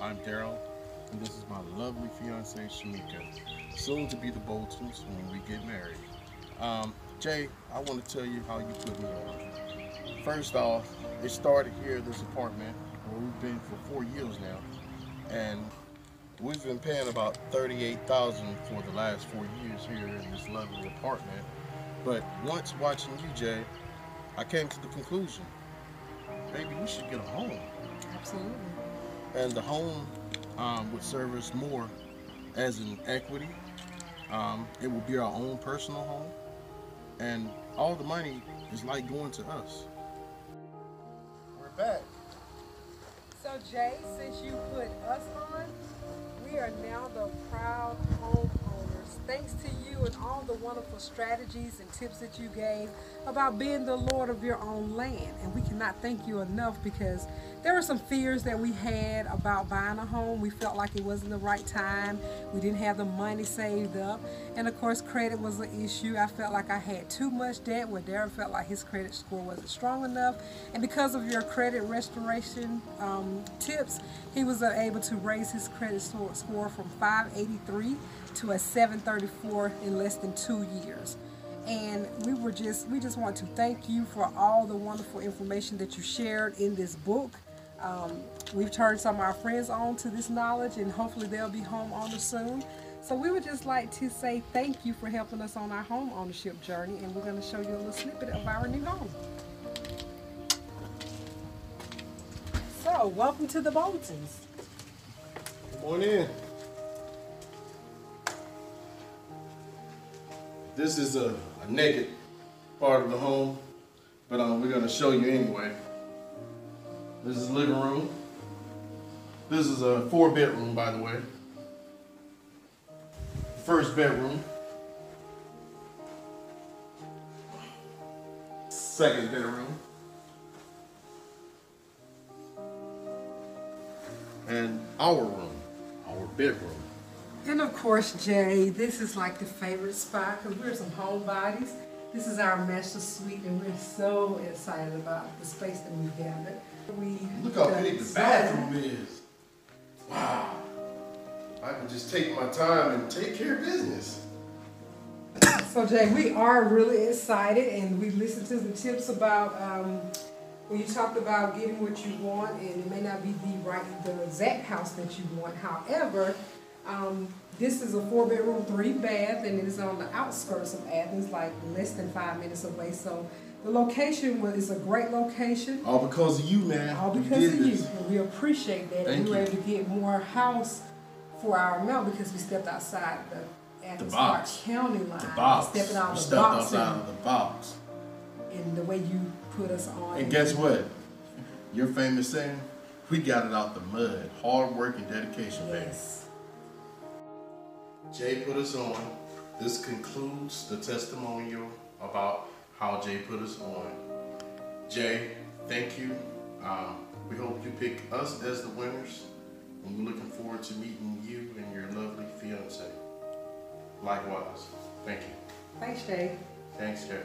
I'm Darryl, and this is my lovely fiance Shaneka, soon to be the Boltons when we get married. Jay, I want to tell you how you put me on. First off, it started here at this apartment where we've been for 4 years now, and we've been paying about $38,000 for the last 4 years here in this lovely apartment. But once watching you, Jay, I came to the conclusion, maybe we should get a home. Absolutely. And the home would serve us more as an equity. It will be our own personal home, and all the money is like going to us. We're back. So Jay, since you put us on, we are now the proud homeowners. Thanks to you and all the wonderful strategies and tips that you gave about being the Lord of your own land. And we cannot thank you enough because there were some fears that we had about buying a home. We felt like it wasn't the right time. We didn't have the money saved up. And of course, credit was an issue. I felt like I had too much debt, where Darryl felt like his credit score wasn't strong enough. And because of your credit restoration tips, he was able to raise his credit score from 583 to a 734 in less than 2 years. And we just want to thank you for all the wonderful information that you shared in this book. We've turned some of our friends on to this knowledge, and hopefully they'll be homeowners soon. So we would just like to say thank you for helping us on our home ownership journey, and we're going to show you a little snippet of our new home. So, welcome to the Boltons. Come on in. This is a naked part of the home, but we're going to show you anyway. This is the living room. This is a 4-bedroom, by the way. First bedroom. Second bedroom. And our room, our bedroom. And of course, Jay, this is like the favorite spot because we're some homebodies. This is our master suite, and we're so excited about the space that we've gathered. Look how big the bathroom is. Wow. I can just take my time and take care of business. So Jay, we are really excited, and we listened to the tips about when you talked about getting what you want, and it may not be the exact house that you want. However, this is a 4-bedroom, 3-bath, and it is on the outskirts of Athens, like less than 5 minutes away. So the location is a great location. All because of you, man. All because of you. And we appreciate that. We were able to get more house for our amount because we stepped outside the Athens County line. The box. Stepping out we of the stepped box. outside of the box. And the way you put us on. And guess what? Your famous saying, we got it out the mud. Hard work and dedication, baby. Yes. Jay put us on. This concludes the testimonial about how Jay put us on. Jay, thank you. We hope you pick us as the winners, and we're looking forward to meeting you and your lovely fiance. Likewise, thank you. Thanks, Jay. Thanks, Jay.